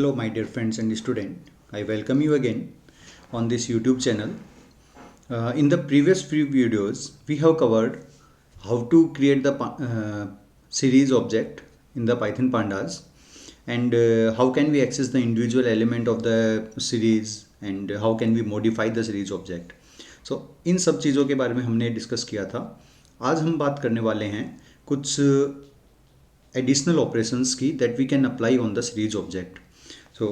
Hello my dear friends and students, I welcome you again on this YouTube channel. In the previous few videos, we have covered how to create the series object in the Python pandas and how can we access the individual element of the series and how can we modify the series object. So इन सब चीज़ों के बारे में हमने discuss किया था. आज हम बात करने वाले हैं कुछ एडिशनल ऑपरेशंस की that we can apply on the series object. So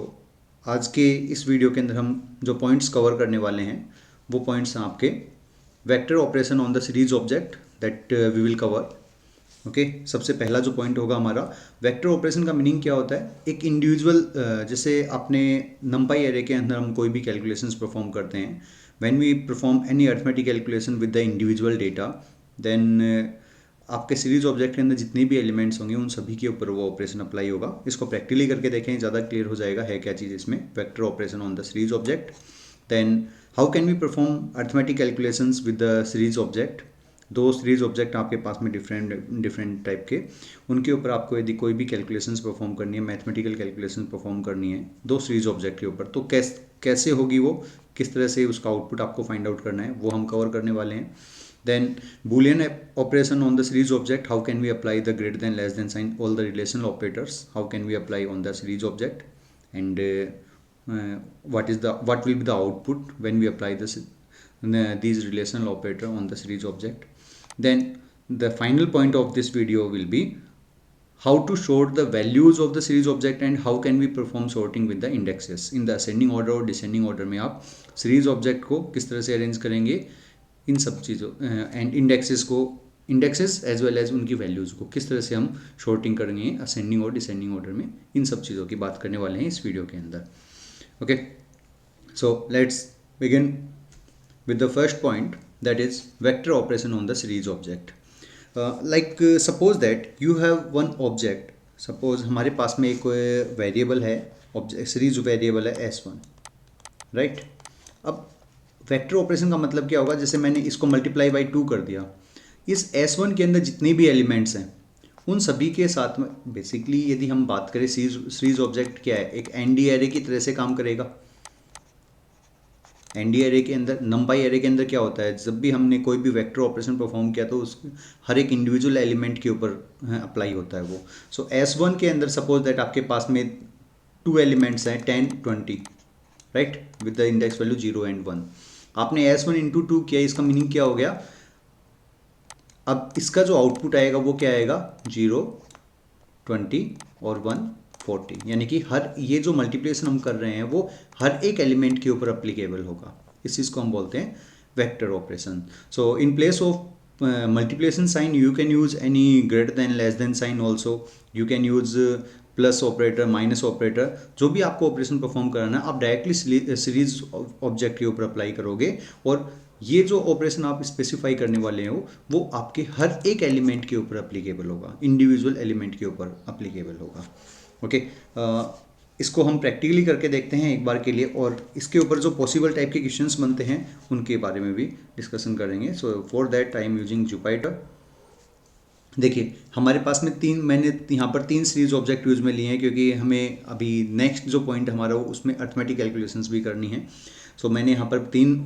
आज के इस वीडियो के अंदर हम जो पॉइंट्स कवर करने वाले हैं वो पॉइंट्स हैं आपके vector operation on the series object that we will cover. Okay, सबसे पहला जो पॉइंट होगा हमारा वेक्टर ऑपरेशन का मीनिंग क्या होता है. एक इंडिविजुअल जैसे आपने नंपाई एरे के अंदर हम कोई भी कैलकुलेशंस परफॉर्म करते हैं. When we perform any arithmetic calculation with the individual data then आपके सीरीज ऑब्जेक्ट के अंदर जितने भी एलिमेंट्स होंगे उन सभी के ऊपर वो ऑपरेशन अप्लाई होगा. इसको प्रैक्टिकली करके देखें, ज़्यादा क्लियर हो जाएगा है क्या चीज़ इसमें. Vector operation on the series object. Then how can we perform arithmetic calculations with the series object. दो सीरीज ऑब्जेक्ट आपके पास में डिफरेंट टाइप के, उनके ऊपर आपको यदि कोई भी कैलकुलेशंस परफॉर्म करनी है, मैथमेटिकल कैलकुलेशंस परफॉर्म करनी है दो सीरीज ऑब्जेक्ट के ऊपर, तो कैसे होगी वो, किस तरह से उसका आउटपुट आपको फाइंड आउट करना है, वो हम कवर करने वाले हैं. Then Boolean operation on the series object, how can we apply the greater than less than sign, all the relational operators, how can we apply on the series object, and what will be the output when we apply these relational operator on the series object. Then the final point of this video will be how to sort the values of the series object and how can we perform sorting with the indexes in the ascending order और descending order में आप series object को किस तरह से arrange करेंगे, इन सब चीज़ों and indexes as well as उनकी वैल्यूज़ को किस तरह से हम शॉर्टिंग करेंगे असेंडिंग और डिसेंडिंग ऑर्डर में, इन सब चीज़ों की बात करने वाले हैं इस वीडियो के अंदर. Okay, so let's begin with the first point that is vector operation on the series object. Like suppose that you have one object. Suppose हमारे पास में एक वेरिएबल है, सीरीज वेरिएबल है S1, राइट. अब वेक्टर ऑपरेशन का मतलब क्या होगा, जैसे मैंने इसको मल्टीप्लाई बाई 2 कर दिया, इस S1 के अंदर जितने भी एलिमेंट्स हैं उन सभी के साथ में बेसिकली यदि हम बात करें सीरीज ऑब्जेक्ट क्या है, एक एनडी एरे की तरह से काम करेगा. एनडी एरे के अंदर, नंपाई एरे के अंदर क्या होता है, जब भी हमने कोई भी वेक्टर ऑपरेशन परफॉर्म किया तो उस हर एक इंडिविजुअल एलिमेंट के ऊपर अप्लाई होता है वो. सो S1 के अंदर सपोज दैट आपके पास में 2 एलिमेंट्स हैं 10, 20, right, with the index value 0 and 1. आपने S1 इंटू 2 किया, इसका मीनिंग क्या हो गया. अब इसका जो आउटपुट आएगा वो क्या आएगा, 0, 20 और 1, 40. यानी कि हर ये जो मल्टीप्लिकेशन हम कर रहे हैं वो हर एक एलिमेंट के ऊपर अप्लीकेबल होगा. इस चीज़ को हम बोलते हैं vector operation. So in place of multiplication sign you can use any greater than less than sign also. You can use plus operator, minus operator, जो भी आपको ऑपरेशन परफॉर्म कराना है आप डायरेक्टली सीरीज ऑब्जेक्ट के ऊपर अप्लाई करोगे और ये जो ऑपरेशन आप स्पेसिफाई करने वाले हो वो आपके हर एक एलिमेंट के ऊपर अप्लीकेबल होगा, इंडिविजुअल एलिमेंट के ऊपर अप्लीकेबल होगा. ओके, इसको हम प्रैक्टिकली करके देखते हैं एक बार के लिए और इसके ऊपर जो पॉसिबल टाइप के क्वेश्चंस बनते हैं उनके बारे में भी डिस्कशन करेंगे. So for that I am using Jupiter. देखिए हमारे पास में मैंने यहाँ पर 3 सीरीज ऑब्जेक्ट यूज में लिए हैं क्योंकि हमें अभी नेक्स्ट जो पॉइंट हमारा हो उसमें अरिथमेटिक कैलकुलेशंस भी करनी है. सो मैंने यहाँ पर 3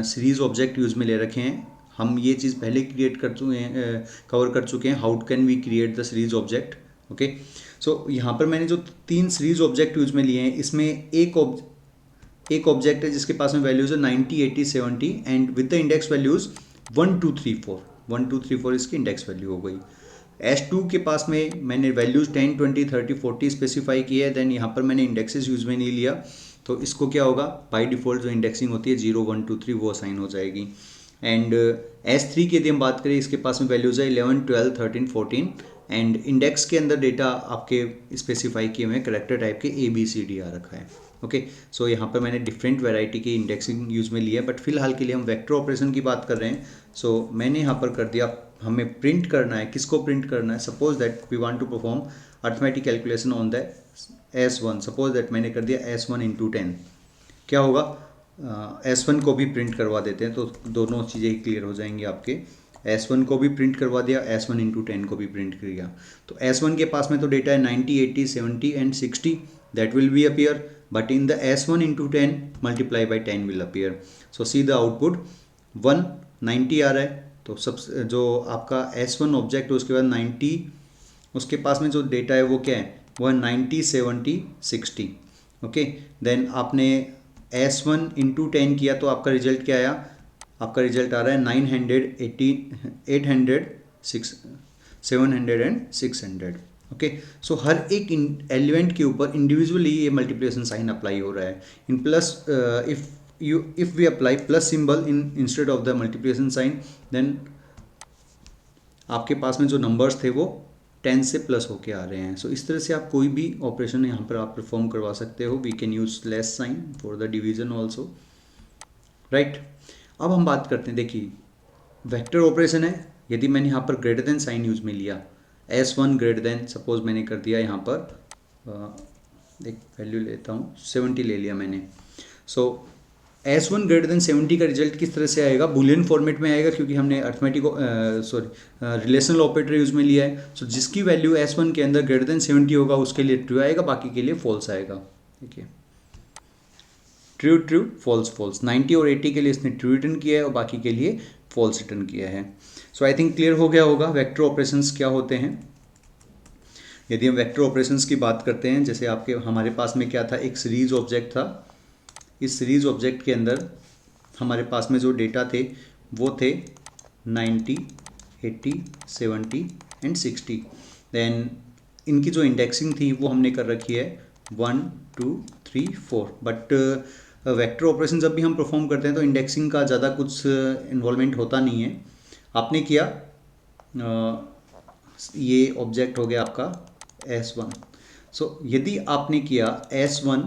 सीरीज ऑब्जेक्ट यूज में ले रखे हैं. हम ये चीज़ पहले क्रिएट कर चुके हैं, कवर कर चुके हैं, how can we create the series object. Okay, so यहाँ पर मैंने जो 3 सीरीज ऑब्जेक्ट यूज में लिए हैं इसमें एक ऑब्जेक्ट है जिसके पास में वैल्यूज है 90, 80, 70 and with the index values 1, 2, 3, 4. 1, 2, 3, 4 इसकी इंडेक्स वैल्यू हो गई. S2 के पास में मैंने वैल्यूज 10, 20, 30, 40 स्पेसिफाई की है. देन यहाँ पर मैंने इंडेक्सेस यूज में नहीं लिया तो इसको क्या होगा, बाय डिफ़ॉल्ट जो इंडेक्सिंग होती है 0, 1, 2, 3 वो असाइन हो जाएगी. एंड S3 की यदि हम बात करें इसके पास में वैल्यूज है 11, 12, 13, 14 एंड इंडेक्स के अंदर डेटा आपके स्पेसिफाई किए हुए करेक्टर टाइप के ABCD आ रखा है. ओके, सो यहाँ पर मैंने डिफरेंट वैरायटी की इंडेक्सिंग यूज में लिया है बट फिलहाल के लिए हम वेक्टर ऑपरेशन की बात कर रहे हैं. सो मैंने यहाँ पर कर दिया, हमें प्रिंट करना है, किसको प्रिंट करना है. Suppose that we want to perform arithmetic calculation on the S1. Suppose that मैंने कर दिया S1 इंटू 10. क्या होगा, S1 को भी प्रिंट करवा देते हैं तो दोनों चीज़ें क्लियर हो जाएंगी आपके. S1 को भी प्रिंट करवा दिया, S1 इंटू 10 को भी प्रिंट किया. तो S1 के पास में तो डेटा है 90, 80, 70 and 60. that will be appear, but in the S1 into 10 multiply by 10 will appear. So see the output 190 आ रहा है, तो सब जो आपका S1 ऑब्जेक्ट है उसके बाद 90, उसके पास में जो डेटा है वो क्या है, वो 90 70 60. ओके, देन आपने S1 इंटू 10 किया तो आपका रिजल्ट क्या आया, आपका रिजल्ट आ रहा है 980 800 700 एंड 600. ओके, सो हर एक एलिमेंट के ऊपर इंडिविजुअली ये मल्टीप्लिकेशन साइन अप्लाई हो रहा है. In plus if we apply plus symbol in instead of the multiplication sign, then आपके पास में जो नंबर्स थे वो 10 से प्लस होके आ रहे हैं. सो इस तरह से आप कोई भी ऑपरेशन यहाँ पर आप परफॉर्म करवा सकते हो. We can use less sign for the division also, right. अब हम बात करते हैं, देखिए वेक्टर ऑपरेशन है. यदि मैंने यहाँ पर ग्रेटर देन साइन यूज में लिया, S1 ग्रेटर देन, सपोज मैंने कर दिया यहाँ पर एक वैल्यू लेता हूँ 70 ले लिया मैंने. सो S1 ग्रेटर देन 70 का रिजल्ट किस तरह से आएगा, बुलियन फॉर्मेट में आएगा, क्योंकि हमने अर्थमेटिक रिलेशनल ऑपरेटर यूज में लिया है. सो जिसकी वैल्यू S1 के अंदर ग्रेटर देन 70 होगा उसके लिए ट्रू आएगा, बाकी के लिए फॉल्स आएगा. ठीक है, ट्रू ट्रू फॉल्स फॉल्स. 90 और 80 के लिए इसने ट्रू रिटर्न किया है और बाकी के लिए फॉल्स रिटर्न किया है. सो आई थिंक क्लियर हो गया होगा वेक्टर ऑपरेशंस क्या होते हैं. यदि हम वेक्टर ऑपरेशंस की बात करते हैं, जैसे आपके हमारे पास में क्या था, एक सीरीज ऑब्जेक्ट था. इस सीरीज ऑब्जेक्ट के अंदर हमारे पास में जो डेटा थे वो थे 90 80 70 एंड 60. देन इनकी जो इंडेक्सिंग थी वो हमने कर रखी है 1 2 3 4. बट वेक्टर ऑपरेशन जब भी हम परफॉर्म करते हैं तो इंडेक्सिंग का ज़्यादा कुछ इन्वॉल्वमेंट होता नहीं है. आपने किया ये ऑब्जेक्ट हो गया आपका S1. सो यदि आपने किया S1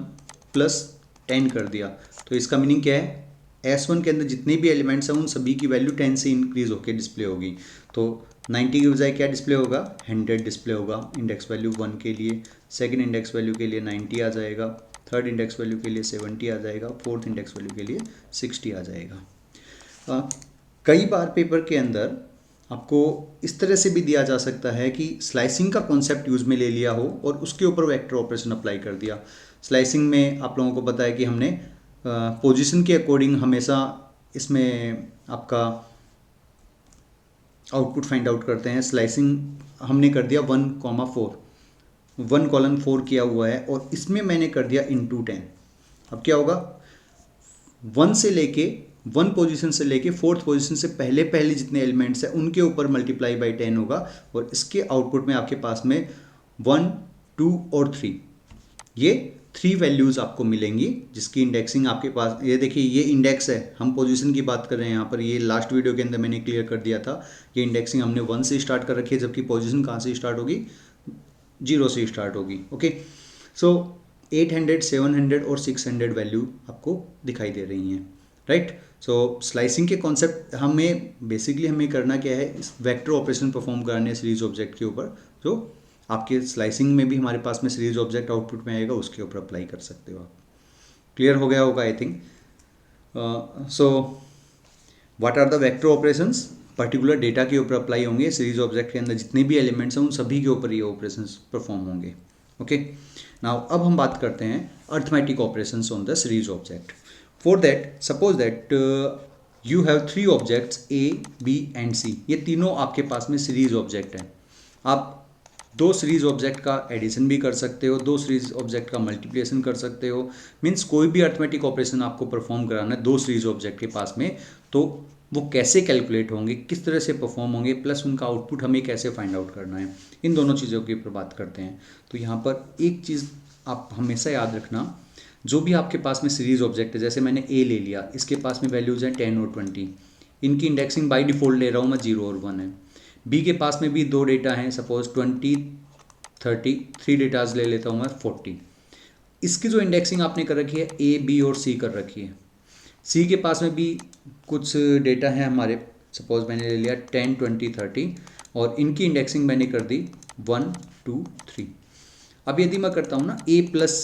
प्लस 10 कर दिया तो इसका मीनिंग क्या है, S1 के अंदर जितने भी एलिमेंट्स हैं उन सभी की वैल्यू 10 से इंक्रीज होकर डिस्प्ले होगी. तो 90 की बजाय क्या डिस्प्ले होगा, 100 डिस्प्ले होगा. इंडेक्स वैल्यू 1 के लिए, सेकंड इंडेक्स वैल्यू के लिए 90 आ जाएगा, थर्ड इंडेक्स वैल्यू के लिए 70 आ जाएगा, फोर्थ इंडेक्स वैल्यू के लिए 60 आ जाएगा. कई बार पेपर के अंदर आपको इस तरह से भी दिया जा सकता है कि स्लाइसिंग का कॉन्सेप्ट यूज़ में ले लिया हो और उसके ऊपर वेक्टर ऑपरेशन अप्लाई कर दिया. स्लाइसिंग में आप लोगों को पता है कि हमने पोजीशन के अकॉर्डिंग हमेशा इसमें आपका आउटपुट फाइंड आउट करते हैं. स्लाइसिंग हमने कर दिया 1,4, 1:4 किया हुआ है और इसमें मैंने कर दिया इंटू 10. अब क्या होगा, 1 पोजीशन से लेके 4th पोजीशन से पहले पहले जितने एलिमेंट्स हैं उनके ऊपर मल्टीप्लाई बाई 10 होगा और इसके आउटपुट में आपके पास में 1 2 और 3, ये 3 वैल्यूज़ आपको मिलेंगी जिसकी इंडेक्सिंग आपके पास, ये देखिए ये इंडेक्स है, हम पोजीशन की बात कर रहे हैं यहाँ पर. ये लास्ट वीडियो के अंदर मैंने क्लियर कर दिया था, ये इंडेक्सिंग हमने 1 से स्टार्ट कर रखी है, जबकि पोजीशन कहाँ से स्टार्ट होगी, 0 से स्टार्ट होगी. ओके, सो 800 700 और 600 वैल्यू आपको दिखाई दे रही हैं, राइट. सो स्लाइसिंग के कॉन्सेप्ट हमें बेसिकली हमें करना क्या है, इस वेक्टर ऑपरेशन परफॉर्म कराने सीरीज ऑब्जेक्ट के ऊपर, जो आपके स्लाइसिंग में भी हमारे पास में सीरीज ऑब्जेक्ट आउटपुट में आएगा उसके ऊपर अप्लाई कर सकते हो आप. क्लियर हो गया होगा I think. So what are the vector operations, particular data के ऊपर अप्लाई होंगे. सीरीज ऑब्जेक्ट के अंदर जितने भी एलिमेंट्स हैं उन सभी के ऊपर ये ऑपरेशंस परफॉर्म होंगे. ओके, नाउ अब हम बात करते हैं arithmetic operations on the series object. For that, suppose that you have 3 objects A, B and C. ये तीनों आपके पास में सीरीज ऑब्जेक्ट हैं. आप 2 सीरीज ऑब्जेक्ट का एडिशन भी कर सकते हो, 2 सीरीज ऑब्जेक्ट का मल्टीप्लिकेशन कर सकते हो. मीन्स कोई भी अर्थमेटिक ऑपरेशन आपको परफॉर्म कराना है 2 सीरीज ऑब्जेक्ट के पास में, तो वो कैसे कैलकुलेट होंगे, किस तरह से परफॉर्म होंगे, प्लस उनका आउटपुट हमें कैसे फाइंड आउट करना है, इन दोनों चीज़ों के ऊपर बात करते हैं. तो यहाँ पर एक चीज़ आप हमेशा याद रखना, जो भी आपके पास में सीरीज ऑब्जेक्ट है, जैसे मैंने ए ले लिया, इसके पास में वैल्यूज़ हैं 10 और 20, इनकी इंडेक्सिंग बाय डिफ़ॉल्ट ले रहा हूँ मैं 0 और 1 है. बी के पास में भी 2 डेटा हैं, सपोज 20 30, 3 डेटाज ले लेता हूँ मैं 40. इसकी जो इंडेक्सिंग आपने कर रखी है ए बी और सी कर रखी है. सी के पास में भी कुछ डेटा हैं हमारे, सपोज मैंने ले लिया 10 20 30 और इनकी इंडेक्सिंग मैंने कर दी 1 2 3. अब यदि मैं करता हूँ ना ए प्लस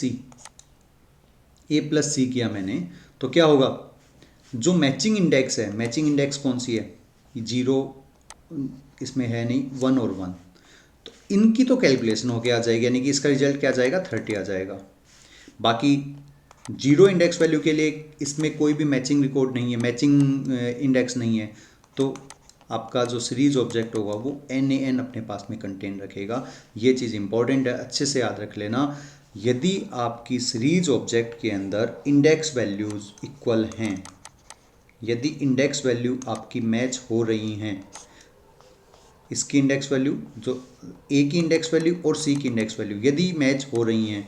सी किया मैंने, तो क्या होगा, जो मैचिंग इंडेक्स है, मैचिंग इंडेक्स कौन सी है, 0 इसमें है नहीं, 1 और 1, तो इनकी तो कैलकुलेशन होके आ जाएगी, यानी कि इसका रिजल्ट क्या आ जाएगा 30 आ जाएगा. बाकी जीरो इंडेक्स वैल्यू के लिए इसमें कोई भी मैचिंग रिकॉर्ड नहीं है, मैचिंग इंडेक्स नहीं है, तो आपका जो सीरीज ऑब्जेक्ट होगा वो NaN अपने पास में कंटेन रखेगा। ये चीज़ इंपॉर्टेंट है, अच्छे से याद रख लेना। यदि आपकी सीरीज ऑब्जेक्ट के अंदर इंडेक्स वैल्यूज़ इक्वल हैं, यदि इंडेक्स वैल्यू आपकी मैच हो रही हैं, इसकी इंडेक्स वैल्यू जो ए की इंडेक्स वैल्यू और सी की इंडेक्स वैल्यू यदि मैच हो रही हैं,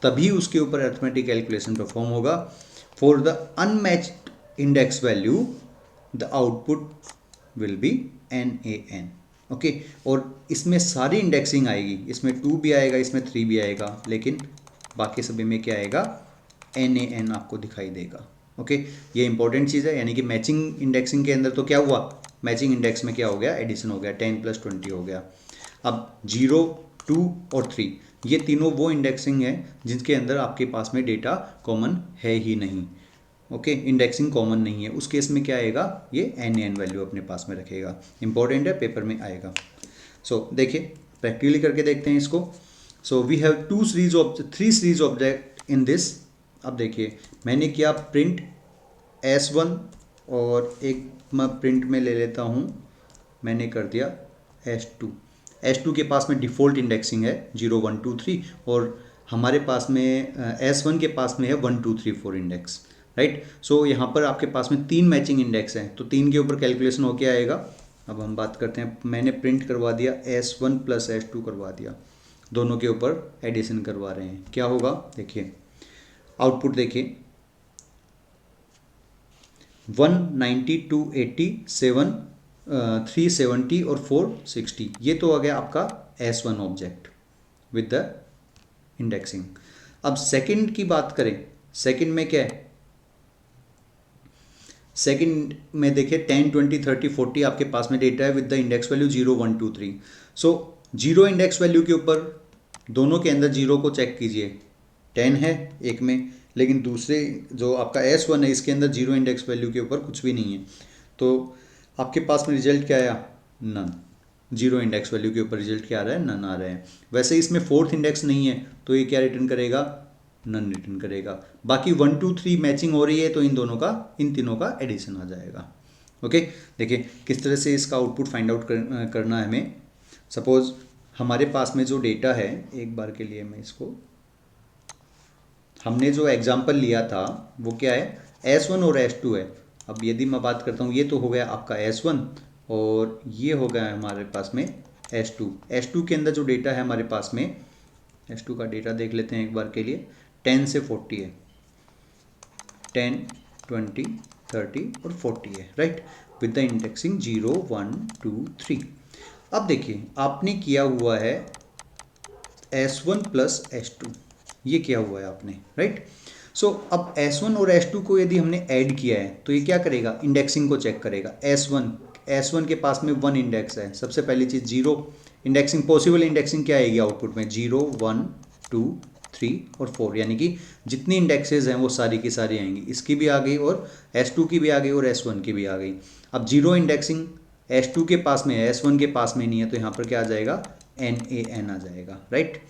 तभी उसके ऊपर अरिथमेटिक कैलकुलेशन परफॉर्म होगा। For the unmatched index value the output will be NaN। Okay, और इसमें सारी इंडेक्सिंग आएगी, इसमें 2 भी आएगा, इसमें 3 भी आएगा, लेकिन बाकी सभी में क्या आएगा, NaN आपको दिखाई देगा। ओके, ये इंपॉर्टेंट चीज़ है। यानी कि मैचिंग इंडेक्सिंग के अंदर तो क्या हुआ, मैचिंग इंडेक्स में क्या हो गया, एडिशन हो गया, 10 + 20 हो गया। अब 0, 2 और 3 ये तीनों वो इंडेक्सिंग है जिसके अंदर आपके पास में डेटा कॉमन है ही नहीं। ओके, इंडेक्सिंग कॉमन नहीं है, उस केस में क्या आएगा, ये NaN वैल्यू अपने पास में रखेगा। इंपॉर्टेंट है, पेपर में आएगा। सो देखिए, प्रैक्टिकली करके देखते हैं इसको। So we have 3 series object in this. अब देखिए, मैंने किया प्रिंट S1 और एक मैं प्रिंट में ले लेता हूँ, मैंने कर दिया S2 के पास में डिफ़ॉल्ट इंडेक्सिंग है 0, 1, 2, 3, और हमारे पास में S1 के पास में है 1, 2, 3, 4 इंडेक्स, राइट। सो यहाँ पर आपके पास में 3 मैचिंग इंडेक्स हैं, तो 3 के ऊपर कैलकुलेशन होके आएगा। अब हम बात करते हैं, मैंने प्रिंट करवा दिया S1 + S2 करवा दिया, दोनों के ऊपर एडिशन करवा रहे हैं, क्या होगा देखिए, आउटपुट देखिए, 190, 280, 7, 370 और 460, ये तो आ गया आपका S1 object with the indexing. अब सेकंड की बात करें, सेकंड में क्या है, सेकंड में देखिए 10, 20, 30, 40 आपके पास में डेटा है with the index value 0, 1, 2, 3। So zero index value के ऊपर दोनों के अंदर जीरो को चेक कीजिए, 10 है एक में, लेकिन दूसरे जो आपका S1 है इसके अंदर जीरो इंडेक्स वैल्यू के ऊपर कुछ भी नहीं है, तो आपके पास में रिजल्ट क्या आया, नन। जीरो इंडेक्स वैल्यू के ऊपर रिजल्ट क्या आ रहा है, नन आ रहे हैं। वैसे इसमें 4th इंडेक्स नहीं है, तो ये क्या रिटर्न करेगा, नन रिटर्न करेगा। बाकी 1, 2, 3 मैचिंग हो रही है, तो इन तीनों का एडिशन आ जाएगा। ओके, देखिए किस तरह से इसका आउटपुट फाइंड आउट करना है हमें। सपोज हमारे पास में जो डेटा है, एक बार के लिए मैं इसको, हमने जो एग्जाम्पल लिया था वो क्या है, S1 और S2 है। अब यदि मैं बात करता हूँ, ये तो हो गया आपका S1 और ये हो गया हमारे पास में S2 के अंदर जो डेटा है हमारे पास में, S2 का डेटा देख लेते हैं एक बार के लिए, 10 से 40 है, 10, 20, 30 और 40 है, राइट, विद द इंडेक्सिंग 0, 1, 2, 3। अब देखिए, आपने किया हुआ है S1 + S2, ये किया हुआ है आपने, राइट। सो अब S1 और S2 को यदि हमने ऐड किया है, तो ये क्या करेगा, इंडेक्सिंग को चेक करेगा। S1 के पास में 1 इंडेक्स है, सबसे पहली चीज़ 0 इंडेक्सिंग, पॉसिबल इंडेक्सिंग क्या आएगी आउटपुट में, 0, 1, 2, 3 और 4, यानी कि जितनी इंडेक्सेस हैं वो सारी की सारी आएंगी। इसकी भी आ गई और S2 की भी आ गई और S1 की भी आ गई। अब जीरो इंडेक्सिंग S2 के पास में है, S1 के पास में नहीं है, तो यहाँ पर क्या आ जाएगा, NaN आ जाएगा, राइट।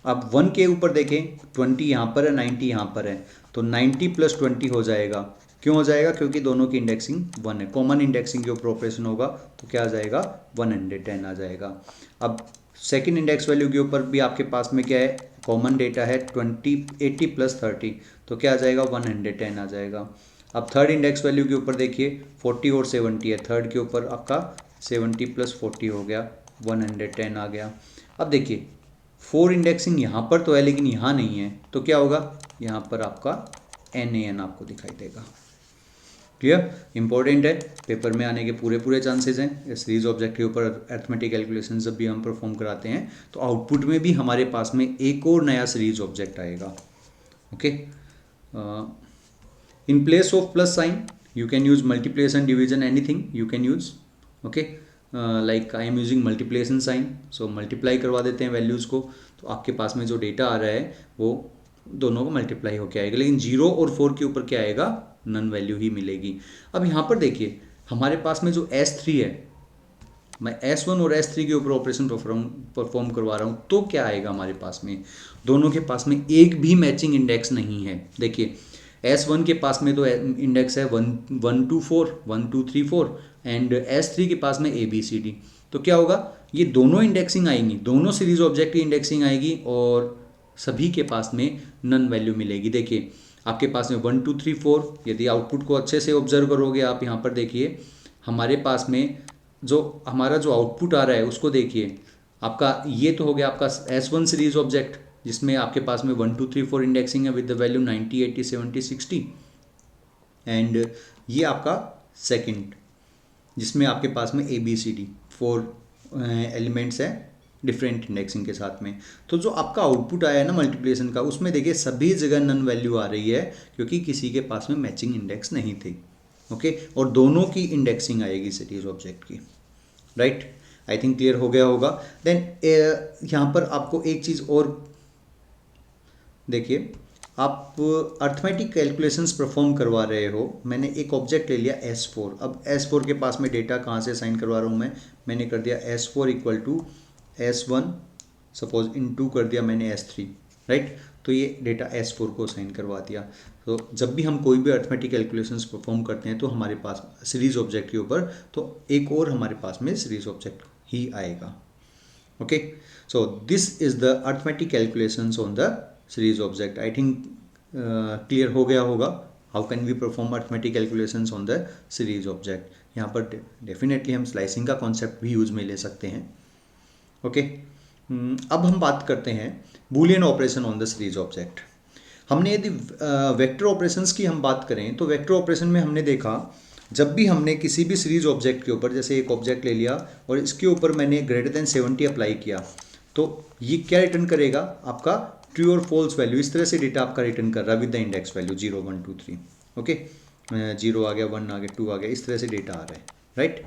अब 1 के ऊपर देखें, 20 यहाँ पर है, 90 यहाँ पर है, तो 90 + 20 हो जाएगा। क्यों हो जाएगा, क्योंकि दोनों की इंडेक्सिंग 1 है, कॉमन इंडेक्सिंग के ऊपर ऑपरेशन होगा, तो क्या आ जाएगा, 110 आ जाएगा। अब सेकंड इंडेक्स वैल्यू के ऊपर भी आपके पास में क्या है, कॉमन डेटा है 80 + 30, तो क्या आ जाएगा, 110 आ जाएगा। अब थर्ड इंडेक्स वैल्यू के ऊपर देखिए, 40 और 70 है, थर्ड के ऊपर आपका 70 + 40 हो गया, 110 आ गया। अब देखिए 4 इंडेक्सिंग यहाँ पर तो है लेकिन यहाँ नहीं है, तो क्या होगा, यहाँ पर आपका NaN आपको दिखाई देगा। क्लियर, इंपॉर्टेंट है, पेपर में आने के पूरे चांसेस हैं। सीरीज ऑब्जेक्ट के ऊपर अरिथमेटिक कैलकुलेशन जब भी हम परफॉर्म कराते हैं, तो आउटपुट में भी हमारे पास में एक और नया सीरीज ऑब्जेक्ट आएगा। Okay, in place of plus sign you can use multiplication, division, anything you can use. Okay, like I am using multiplication sign, so multiply करवा देते हैं वैल्यूज़ को, तो आपके पास में जो डेटा आ रहा है वो दोनों को मल्टीप्लाई होके आएगा, लेकिन 0 और 4 के ऊपर क्या आएगा, नन वैल्यू ही मिलेगी। अब यहाँ पर देखिए, हमारे पास में जो S3 है, मैं S1 और S3 के ऊपर ऑपरेशन परफॉर्म करवा रहा हूँ, तो क्या आएगा हमारे पास में, दोनों के पास में एक भी मैचिंग इंडेक्स नहीं है। देखिए S1 के पास में तो इंडेक्स है 1 1 2 4 1 2 3 4 एंड S3 के पास में ABCD। तो क्या होगा, ये दोनों इंडेक्सिंग आएंगी, दोनों सीरीज ऑब्जेक्ट की इंडेक्सिंग आएगी और सभी के पास में नन वैल्यू मिलेगी। देखिए आपके पास में 1 2 3 4, यदि आउटपुट को अच्छे से ऑब्जर्व करोगे आप यहाँ पर देखिए हमारे पास में जो हमारा जो आउटपुट आ रहा है उसको देखिए, आपका ये तो हो गया आपका S1 सीरीज ऑब्जेक्ट जिसमें आपके पास में 1 2 3 4 इंडेक्सिंग है विद द वैल्यू 90 80 70 60 एंड ये आपका सेकंड जिसमें आपके पास में ABCD 4 एलिमेंट्स है डिफरेंट इंडेक्सिंग के साथ में। तो जो आपका आउटपुट आया है ना मल्टीप्लिकेशन का, उसमें देखिए सभी जगह नन वैल्यू आ रही है क्योंकि किसी के पास में मैचिंग इंडेक्स नहीं थी। ओके, और दोनों की इंडेक्सिंग आएगी सीरीज ऑब्जेक्ट की, राइट। आई थिंक क्लियर हो गया होगा। देन यहाँ पर आपको एक चीज़ और देखिए, आप अर्थमेटिक कैलकुलेशंस परफॉर्म करवा रहे हो, मैंने एक ऑब्जेक्ट ले लिया S4। अब S4 के पास में डेटा कहाँ से असाइन करवा रहा हूँ मैंने कर दिया S4 equal to S1 suppose into कर दिया मैंने S3, राइट। तो ये डेटा S4 को असाइन करवा दिया। तो जब भी हम कोई भी अर्थमेटिक कैलकुलेशंस परफॉर्म करते हैं तो हमारे पास सीरीज ऑब्जेक्ट के ऊपर तो एक और हमारे पास में सीरीज ऑब्जेक्ट ही आएगा। Okay, so this is the arithmetic calculations on the series object. I think clear हो गया होगा how can we perform arithmetic calculations on the series object. यहाँ पर डेफिनेटली हम स्लाइसिंग का कॉन्सेप्ट भी यूज में ले सकते हैं। ओके, अब हम बात करते हैं Boolean operation on the series object. हमने यदि वेक्टर ऑपरेशंस की हम बात करें तो वेक्टर ऑपरेशन में हमने देखा जब भी हमने किसी भी सीरीज ऑब्जेक्ट के ऊपर, जैसे एक ऑब्जेक्ट ले लिया और इसके ऊपर मैंने ग्रेटर देन 70 अप्लाई किया, तो ये क्या रिटर्न करेगा, आपका ट्रू और फॉल्स वैल्यू। इस तरह से डेटा आपका रिटर्न कर रहा है with the index value 0 1 2 3। Okay, 0 आ गया, 1 आ गया, 2 आ गया, इस तरह से डेटा आ रहा है, राइट।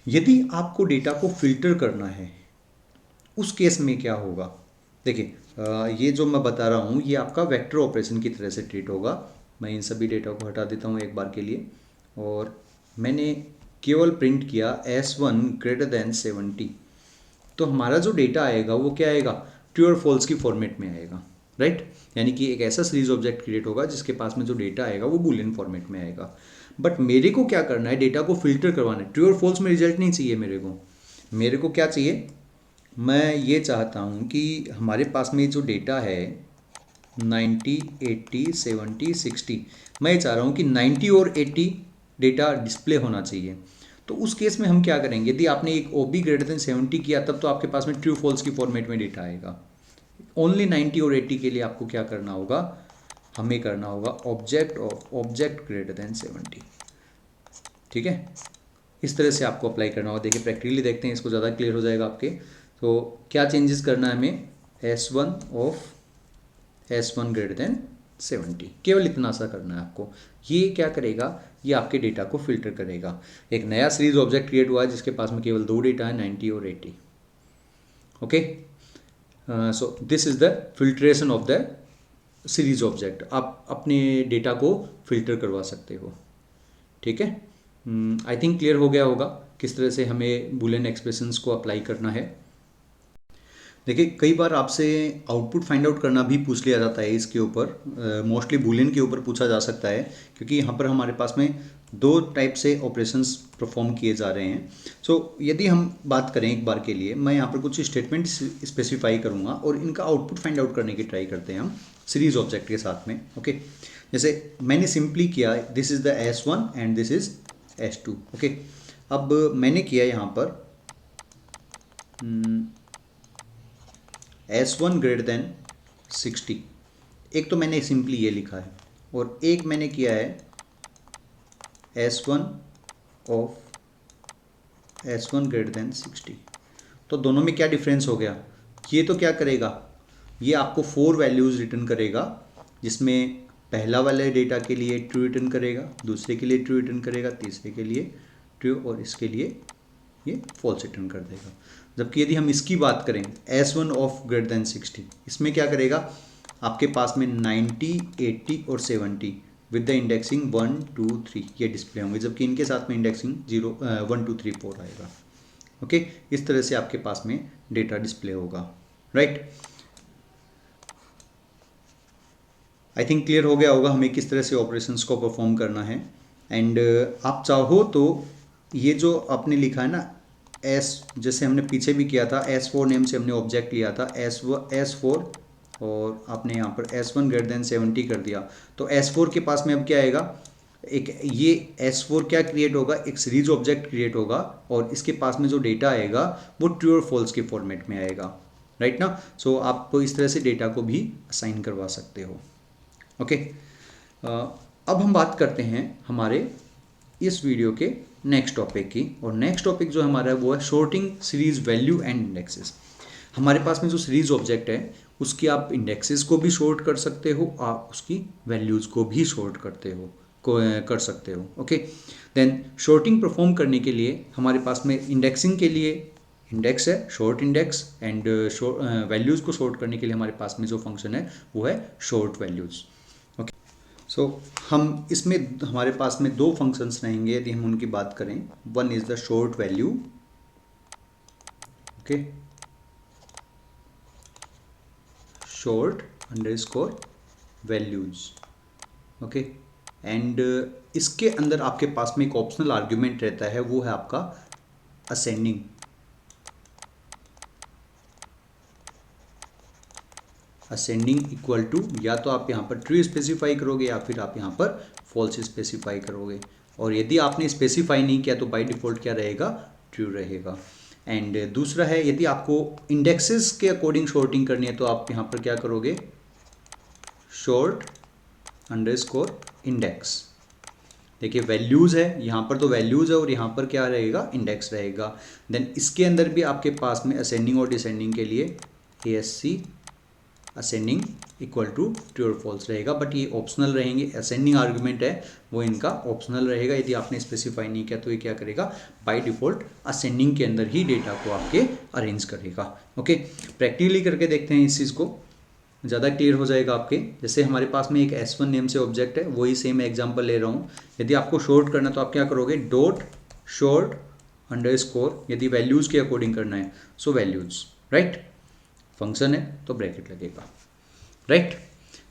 यदि आपको डेटा को फिल्टर करना है उस केस में क्या होगा, देखिए ये जो मैं बता रहा हूँ ये आपका वेक्टर ऑपरेशन की तरह से ट्रीट होगा। मैं इन सभी डेटा को हटा देता हूँ एक बार के लिए और मैंने केवल प्रिंट किया S1 ग्रेटर देन 70। तो हमारा जो डेटा आएगा वो क्या आएगा, ट्रू और फॉल्स की फॉर्मेट में आएगा, राइट। यानी कि एक ऐसा सीरीज ऑब्जेक्ट क्रिएट होगा जिसके पास में जो डेटा आएगा वो बूलियन फॉर्मेट में आएगा। बट मेरे को क्या करना है, डेटा को फिल्टर करवाना है। ट्रू और फॉल्स में रिजल्ट नहीं चाहिए मेरे को क्या चाहिए, मैं ये चाहता हूँ कि हमारे पास में जो डेटा है 90 80 70 60, मैं ये चाह रहा हूँ कि 90 और 80 डेटा डिस्प्ले होना चाहिए। तो उस केस में हम क्या करेंगे, यदि आपने एक OB ग्रेटर देन 70 किया तब तो आपके पास में ट्रू फॉल्स की फॉर्मेट में डेटा आएगा। ओनली 90 और 80 के लिए आपको क्या करना होगा, हमें करना होगा object of object greater than 70, ठीक है। इस तरह से आपको अप्लाई करना होगा। देखिए प्रैक्टिकली देखते हैं, इसको ज़्यादा क्लियर हो जाएगा आपके। तो क्या चेंजेस करना है हमें, S1 of S1 greater than 70, केवल इतना सा करना है आपको। ये क्या करेगा, ये आपके डेटा को फिल्टर करेगा। एक नया सीरीज ऑब्जेक्ट क्रिएट हुआ है जिसके पास में केवल दो डेटा है, 90 और 80। Okay, so this is the filtration of the series object. आप अपने डेटा को फिल्टर करवा सकते हो, ठीक है। आई थिंक क्लियर हो गया होगा किस तरह से हमें बूलियन एक्सप्रेशंस को अप्लाई करना है। देखिए कई बार आपसे आउटपुट फाइंड आउट करना भी पूछ लिया जाता है इसके ऊपर, मोस्टली बूलियन के ऊपर पूछा जा सकता है क्योंकि यहाँ पर हमारे पास में दो टाइप से ऑपरेशंस परफॉर्म किए जा रहे हैं। सो यदि हम बात करें एक बार के लिए, मैं यहाँ पर कुछ स्टेटमेंट स्पेसिफाई करूँगा और इनका आउटपुट फाइंड आउट करने की ट्राई करते हैं हम सीरीज ऑब्जेक्ट के साथ में। ओके, जैसे मैंने सिंपली किया this is the S1 and this is S2। Okay, अब मैंने किया यहाँ पर S1 ग्रेटर देन 60, एक तो मैंने सिंपली ये लिखा है और एक मैंने किया है S1 of S1 greater than 60। तो दोनों में क्या डिफरेंस हो गया, ये तो क्या करेगा, ये आपको 4 वैल्यूज़ रिटर्न करेगा जिसमें पहला वाले डेटा के लिए ट्रू रिटर्न करेगा, दूसरे के लिए ट्रू रिटर्न करेगा, तीसरे के लिए ट्रू और इसके लिए ये फॉल्स रिटर्न कर देगा। जबकि यदि हम इसकी बात करें S1 ऑफ ग्रेटर देन 60, इसमें क्या करेगा, आपके पास में 90 80 और 70 विद द इंडेक्सिंग 1 2 3 ये डिस्प्ले होंगे, जबकि इनके साथ में इंडेक्सिंग 0 1 2 3 4 आएगा। ओके, इस तरह से आपके पास में डेटा डिस्प्ले होगा, राइट। आई थिंक क्लियर हो गया होगा हमें किस तरह से ऑपरेशंस को परफॉर्म करना है। एंड आप चाहो तो ये जो आपने लिखा है ना एस, जैसे हमने पीछे भी किया था, S4 नेम से हमने ऑब्जेक्ट लिया था S4 और आपने यहाँ पर S1 ग्रेटर देन 70 कर दिया, तो S4 के पास में अब क्या आएगा, एक ये S4 क्या क्रिएट होगा, एक सीरीज ऑब्जेक्ट क्रिएट होगा और इसके पास में जो डेटा आएगा वो ट्रू और फॉल्स के फॉर्मेट में आएगा, राइट ना। सो आप इस तरह से डेटा को भी असाइन करवा सकते हो। ओके, अब हम बात करते हैं हमारे इस वीडियो के नेक्स्ट टॉपिक की, और नेक्स्ट टॉपिक जो हमारा है वो है sorting series value and indexes. हमारे पास में जो सीरीज ऑब्जेक्ट है उसकी आप इंडेक्सेस को भी शॉर्ट कर सकते हो, आप उसकी वैल्यूज़ को भी शॉर्ट कर सकते हो। ओके, देन शॉर्टिंग परफॉर्म करने के लिए हमारे पास में इंडेक्सिंग के लिए इंडेक्स है, शॉर्ट इंडेक्स, एंड वैल्यूज़ को शॉर्ट करने के लिए हमारे पास में जो फंक्शन है वो है शॉर्ट वैल्यूज़। सो हम इसमें हमारे पास में दो फंक्शंस रहेंगे यदि हम उनकी बात करें। One is the short value, okay, short underscore values, okay, and इसके अंदर आपके पास में एक ऑप्शनल आर्ग्यूमेंट रहता है, वो है आपका असेंडिंग। असेंडिंग इक्वल टू, या तो आप यहाँ पर ट्रू स्पेसिफाई करोगे या फिर आप यहाँ पर फॉल्स स्पेसिफाई करोगे, और यदि आपने स्पेसिफाई नहीं किया तो बाय डिफ़ॉल्ट क्या रहेगा, ट्रू रहेगा। एंड दूसरा है यदि आपको इंडेक्सेस के अकॉर्डिंग शॉर्टिंग करनी है तो आप यहाँ पर क्या करोगे, शॉर्ट अंडरस्कोर इंडेक्स। देखिए वैल्यूज़ है, यहाँ पर तो वैल्यूज़ है और यहाँ पर क्या रहेगा, इंडेक्स रहेगा। देन इसके अंदर भी आपके पास में असेंडिंग और डिसेंडिंग के लिए ASC ascending equal to true और फॉल्स रहेगा, बट ये ऑप्शनल रहेंगे। असेंडिंग आर्गुमेंट है वो इनका ऑप्शनल रहेगा, यदि आपने स्पेसिफाई नहीं किया तो ये क्या करेगा, बाय डिफ़ॉल्ट असेंडिंग के अंदर ही डेटा को आपके अरेंज करेगा। ओके, प्रैक्टिकली करके देखते हैं इस चीज़ को, ज़्यादा क्लियर हो जाएगा आपके। जैसे हमारे पास में एक S1 नेम से ऑब्जेक्ट है, वही सेम एग्जाम्पल ले रहा हूँ। यदि आपको शॉर्ट करना तो आप क्या करोगे, डॉट शॉर्ट अंडरस्कोर, यदि वैल्यूज़ के अकॉर्डिंग करना है सो वैल्यूज़, राइट, फंक्शन है तो ब्रैकेट लगेगा, राइट।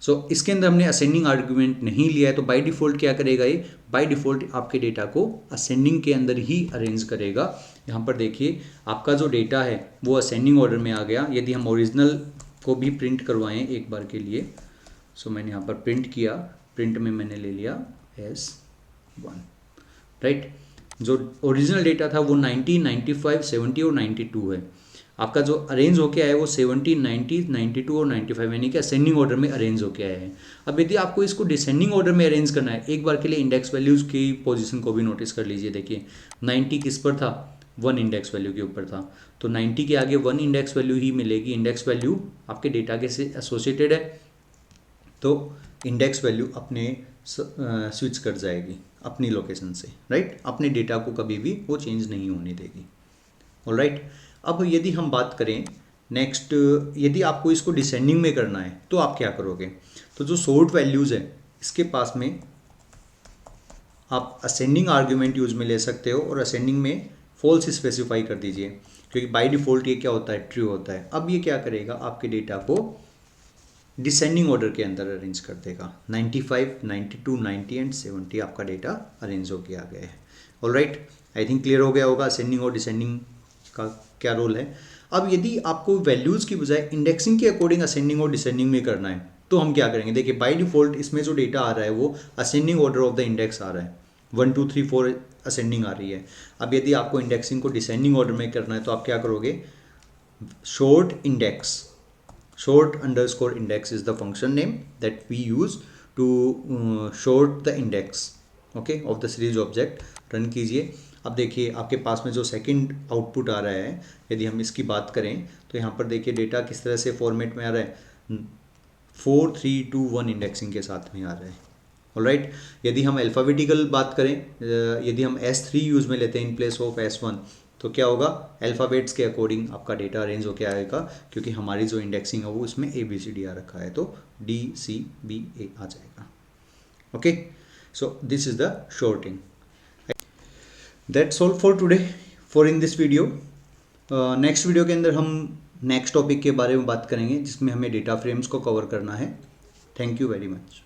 सो इसके अंदर हमने असेंडिंग आर्गुमेंट नहीं लिया है, तो बाय डिफ़ॉल्ट क्या करेगा, ये बाय डिफ़ॉल्ट आपके डेटा को असेंडिंग के अंदर ही अरेंज करेगा। यहाँ पर देखिए आपका जो डेटा है वो असेंडिंग ऑर्डर में आ गया। यदि हम ओरिजिनल को भी प्रिंट करवाएं एक बार के लिए, सो मैंने यहाँ पर प्रिंट किया, प्रिंट में मैंने ले लिया S1, राइट। जो ओरिजिनल डेटा था वो 90, 95, 70 और 92 है। आपका जो अरेंज होके आया है वो 70, 90, 92 और 95 यानी कि असेंडिंग ऑर्डर में अरेंज होके आया है। अब यदि आपको इसको डिसेंडिंग ऑर्डर में अरेंज करना है, एक बार के लिए इंडेक्स वैल्यूज़ की पोजीशन को भी नोटिस कर लीजिए। देखिए 90 किस पर था, 1 इंडेक्स वैल्यू के ऊपर था, तो 90 के आगे 1 इंडेक्स वैल्यू ही मिलेगी। इंडेक्स वैल्यू आपके डेटा के से एसोसिएटेड है, तो इंडेक्स वैल्यू अपने स्विच कर जाएगी अपनी लोकेशन से, राइट। अपने डेटा को कभी भी वो चेंज नहीं होने देगी, ऑलराइट। अब यदि हम बात करें नेक्स्ट, यदि आपको इसको डिसेंडिंग में करना है तो आप क्या करोगे, तो जो शॉर्ट वैल्यूज़ है इसके पास में आप असेंडिंग आर्ग्यूमेंट यूज में ले सकते हो और असेंडिंग में फॉल्स स्पेसिफाई कर दीजिए, क्योंकि बाय डिफ़ॉल्ट ये क्या होता है, ट्रू होता है। अब ये क्या करेगा, आपके डेटा को डिसेंडिंग ऑर्डर के अंदर अरेंज कर देगा। 95, 92, 90 एंड 70 आपका डेटा अरेंज होके आ गया है, ऑलराइट। आई थिंक क्लियर हो गया होगा असेंडिंग और डिसेंडिंग का क्या रोल है। अब यदि आपको वैल्यूज़ की बजाय इंडेक्सिंग के अकॉर्डिंग असेंडिंग और डिसेंडिंग में करना है तो हम क्या करेंगे, देखिए बाय डिफ़ॉल्ट इसमें जो डेटा आ रहा है वो ascending order of the index आ रहा है, 1 2 3 4 असेंडिंग आ रही है। अब यदि आपको इंडेक्सिंग को डिसेंडिंग ऑर्डर में करना है तो आप क्या करोगे, short index, short underscore index is the function name that we use to short the index, okay, of the series object। Run कीजिए। अब देखिए आपके पास में जो सेकंड आउटपुट आ रहा है, यदि हम इसकी बात करें तो यहाँ पर देखिए डेटा किस तरह से फॉर्मेट में आ रहा है, 4 3 2 1 इंडेक्सिंग के साथ में आ रहा है, ऑलराइट। यदि हम अल्फ़ाबेटिकल बात करें, यदि हम S3 यूज़ में लेते हैं इन प्लेस ऑफ S1, तो क्या होगा, अल्फ़ाबेट्स के अकॉर्डिंग आपका डेटा अरेंज होकर आएगा, क्योंकि हमारी जो इंडेक्सिंग है वो इसमें ABCD आ रखा है, तो DCBA आ जाएगा, okay, so this is the sorting. That's all for today for in this video. Next video के अंदर हम नेक्स्ट टॉपिक के बारे में बात करेंगे जिसमें हमें डेटा फ्रेम्स को कवर करना है. Thank you very much.